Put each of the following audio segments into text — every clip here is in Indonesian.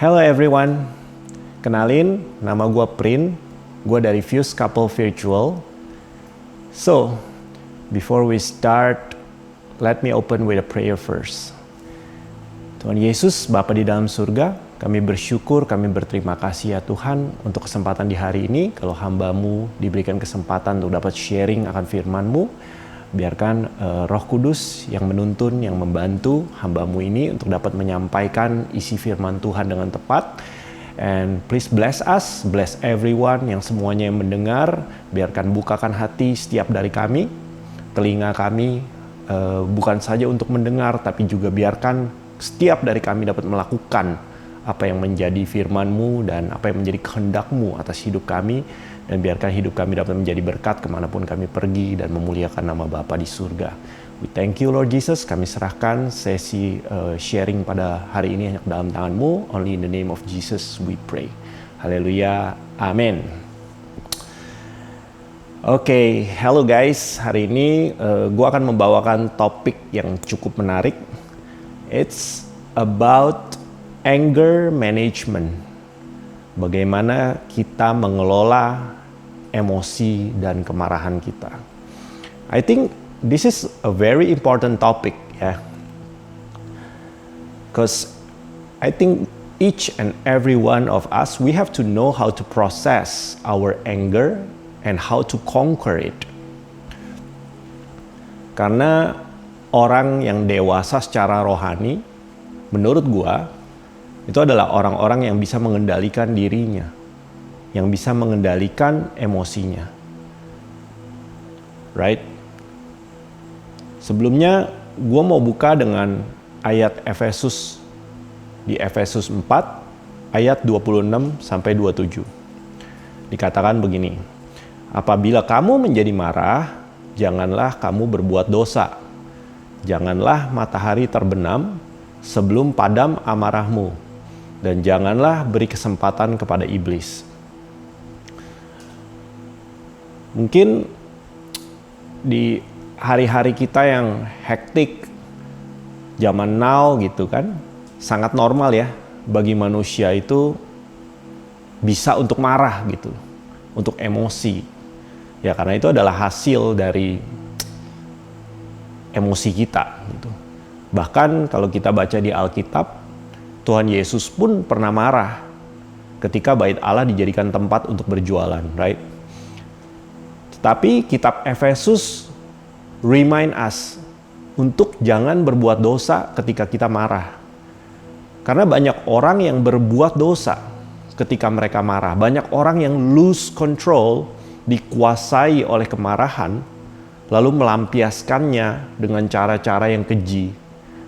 Hello everyone, kenalin, nama gue Prin, gue dari Fuse Couple Virtual. So, before we start, let me open with a prayer first. Tuhan Yesus, Bapa di dalam surga, kami bersyukur, kami berterima kasih ya Tuhan untuk kesempatan di hari ini. Kalau hamba-Mu diberikan kesempatan untuk dapat sharing akan firman-Mu, biarkan Roh Kudus yang menuntun, yang membantu hamba-Mu ini untuk dapat menyampaikan isi firman Tuhan dengan tepat. And please bless us, bless everyone yang semuanya yang mendengar. Biarkan bukakan hati setiap dari kami, telinga kami, bukan saja untuk mendengar, tapi juga biarkan setiap dari kami dapat melakukan apa yang menjadi firman-Mu dan apa yang menjadi kehendak-Mu atas hidup kami. Dan biarkan hidup kami dapat menjadi berkat kemanapun kami pergi dan memuliakan nama Bapa di surga. We thank you Lord Jesus, kami serahkan sesi sharing pada hari ini hanya dalam tangan-Mu. Only in the name of Jesus we pray. Haleluya, amin. Oke, hello guys. Hari ini gue akan membawakan topik yang cukup menarik. It's about anger management. Bagaimana kita mengelola emosi dan kemarahan kita. I think this is a very important topic, ya. Because I think each and every one of us, we have to know how to process our anger and how to conquer it. Karena orang yang dewasa secara rohani, menurut gua, itu adalah orang-orang yang bisa mengendalikan dirinya, yang bisa mengendalikan emosinya. Right? Sebelumnya, gue mau buka dengan ayat Efesus di Efesus 4, ayat 26 sampai 27. Dikatakan begini, apabila kamu menjadi marah, janganlah kamu berbuat dosa. Janganlah matahari terbenam sebelum padam amarahmu. Dan janganlah beri kesempatan kepada iblis. Mungkin di hari-hari kita yang hektik, zaman now gitu kan, sangat normal ya bagi manusia itu bisa untuk marah gitu, untuk emosi. Ya karena itu adalah hasil dari emosi kita gitu. Bahkan kalau kita baca di Alkitab, Tuhan Yesus pun pernah marah ketika bait Allah dijadikan tempat untuk berjualan, right? Tetapi kitab Efesus remind us untuk jangan berbuat dosa ketika kita marah. Karena banyak orang yang berbuat dosa ketika mereka marah. Banyak orang yang lose control, dikuasai oleh kemarahan, lalu melampiaskannya dengan cara-cara yang keji,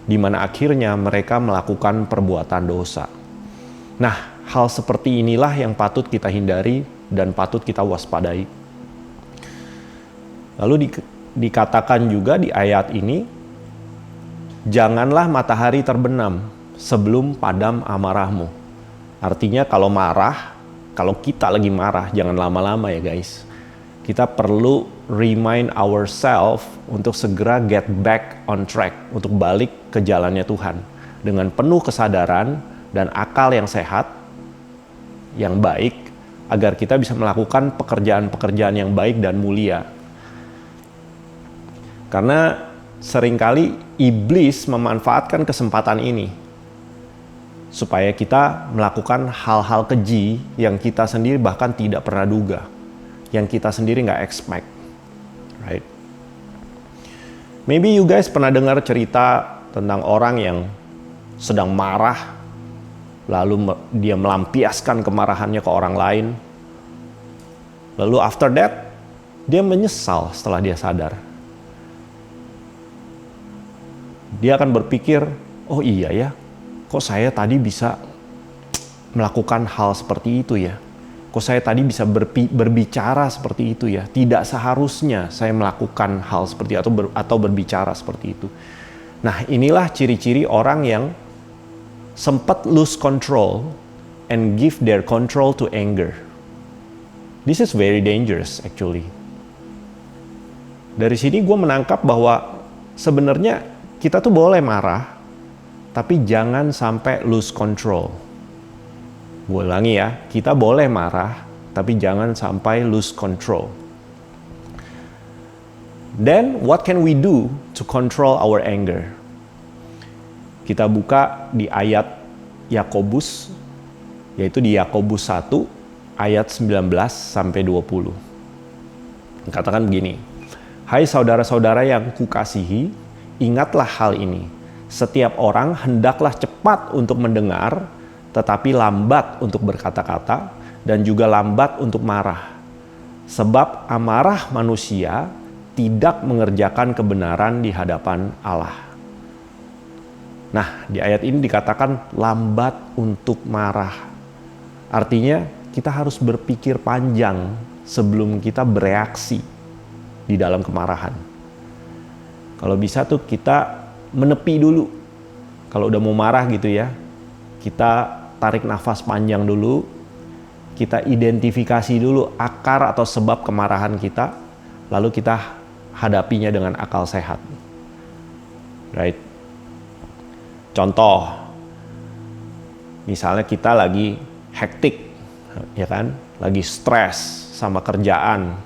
di mana akhirnya mereka melakukan perbuatan dosa. Nah, hal seperti inilah yang patut kita hindari dan patut kita waspadai. Lalu dikatakan juga di ayat ini, janganlah matahari terbenam sebelum padam amarahmu. Artinya kalau marah, kalau kita lagi marah, jangan lama-lama ya guys. Kita perlu remind ourselves untuk segera get back on track, untuk balik ke jalannya Tuhan dengan penuh kesadaran dan akal yang sehat, yang baik, agar kita bisa melakukan pekerjaan-pekerjaan yang baik dan mulia. Karena seringkali iblis memanfaatkan kesempatan ini supaya kita melakukan hal-hal keji yang kita sendiri bahkan tidak pernah duga, yang kita sendiri nggak expect. Right? Maybe you guys pernah dengar cerita tentang orang yang sedang marah, lalu dia melampiaskan kemarahannya ke orang lain. Lalu after that, dia menyesal setelah dia sadar. Dia akan berpikir, oh iya ya, kok saya tadi bisa melakukan hal seperti itu ya? Kok saya tadi bisa berbicara seperti itu ya? Tidak seharusnya saya melakukan hal seperti itu atau berbicara seperti itu. Nah, inilah ciri-ciri orang yang sempat lose control and give their control to anger. This is very dangerous actually. Dari sini gue menangkap bahwa sebenarnya kita tuh boleh marah, tapi jangan sampai lose control. Gue ulangi ya, kita boleh marah, tapi jangan sampai lose control. Then, what can we do to control our anger? Kita buka di ayat Yakobus, yaitu di Yakobus 1, ayat 19-20. Katakan begini, "Hai saudara-saudara yang kukasihi, ingatlah hal ini. Setiap orang hendaklah cepat untuk mendengar, tetapi lambat untuk berkata-kata, dan juga lambat untuk marah. Sebab amarah manusia tidak mengerjakan kebenaran di hadapan Allah." Nah, di ayat ini dikatakan lambat untuk marah. Artinya kita harus berpikir panjang sebelum kita bereaksi di dalam kemarahan. Kalau bisa tuh kita menepi dulu. Kalau udah mau marah gitu ya, kita tarik nafas panjang dulu, kita identifikasi dulu akar atau sebab kemarahan kita, lalu kita hadapinya dengan akal sehat. Right? Contoh, misalnya kita lagi hektik, ya kan? Lagi stres sama kerjaan.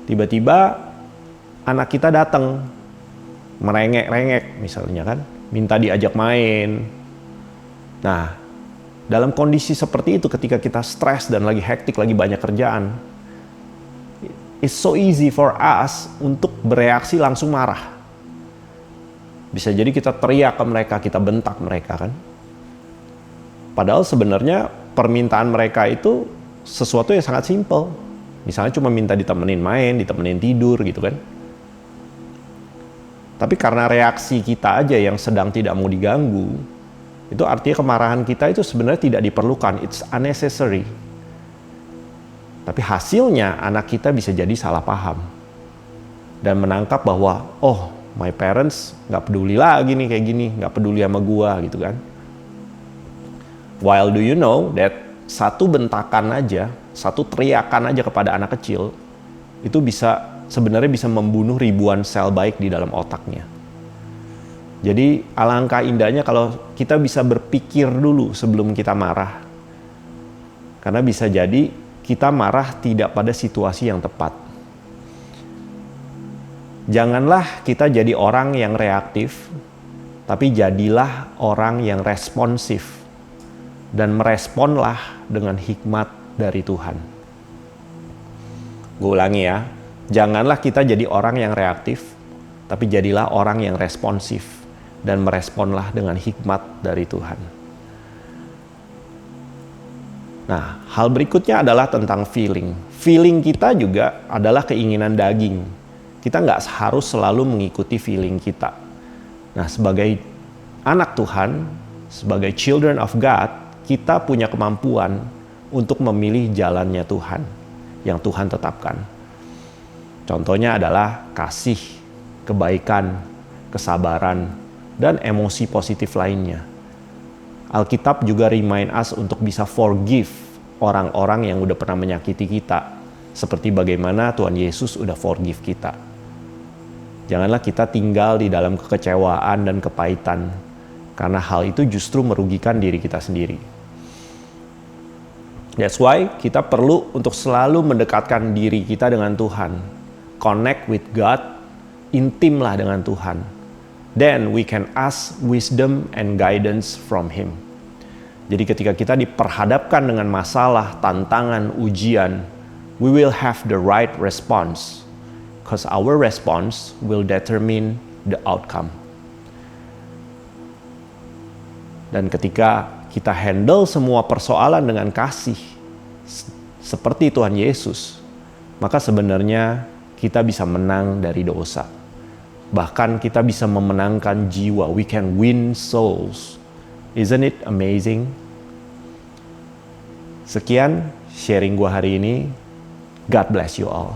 Tiba-tiba anak kita datang, merengek-rengek misalnya kan, minta diajak main. Nah, dalam kondisi seperti itu ketika kita stres dan lagi hektik, lagi banyak kerjaan, it's so easy for us untuk bereaksi langsung marah. Bisa jadi kita teriak ke mereka, kita bentak mereka kan. Padahal sebenarnya permintaan mereka itu sesuatu yang sangat simple. Misalnya cuma minta ditemenin main, ditemenin tidur gitu kan. Tapi karena reaksi kita aja yang sedang tidak mau diganggu, itu artinya kemarahan kita itu sebenarnya tidak diperlukan, it's unnecessary. Tapi hasilnya anak kita bisa jadi salah paham dan menangkap bahwa oh, my parents nggak peduli lagi nih kayak gini, nggak peduli sama gua gitu kan. While do you know that satu bentakan aja, satu teriakan aja kepada anak kecil itu sebenarnya bisa membunuh ribuan sel baik di dalam otaknya. Jadi alangkah indahnya kalau kita bisa berpikir dulu sebelum kita marah. Karena bisa jadi kita marah tidak pada situasi yang tepat. Janganlah kita jadi orang yang reaktif, tapi jadilah orang yang responsif. Dan meresponlah dengan hikmat dari Tuhan. Gue ulangi ya, janganlah kita jadi orang yang reaktif, tapi jadilah orang yang responsif dan meresponlah dengan hikmat dari Tuhan. Nah, hal berikutnya adalah tentang feeling. Feeling kita juga adalah keinginan daging. Kita nggak harus selalu mengikuti feeling kita. Nah, sebagai anak Tuhan, sebagai children of God, kita punya kemampuan untuk memilih jalannya Tuhan yang Tuhan tetapkan. Contohnya adalah kasih, kebaikan, kesabaran, dan emosi positif lainnya. Alkitab juga remind us untuk bisa forgive orang-orang yang udah pernah menyakiti kita, seperti bagaimana Tuhan Yesus udah forgive kita. Janganlah kita tinggal di dalam kekecewaan dan kepahitan, karena hal itu justru merugikan diri kita sendiri. That's why kita perlu untuk selalu mendekatkan diri kita dengan Tuhan. Connect with God, intimlah dengan Tuhan. Then we can ask wisdom and guidance from Him. Jadi ketika kita diperhadapkan dengan masalah, tantangan, ujian, we will have the right response. Because our response will determine the outcome. Dan ketika kita handle semua persoalan dengan kasih seperti Tuhan Yesus, maka sebenarnya kita bisa menang dari dosa. Bahkan kita bisa memenangkan jiwa. We can win souls. Isn't it amazing? Sekian sharing gua hari ini. God bless you all.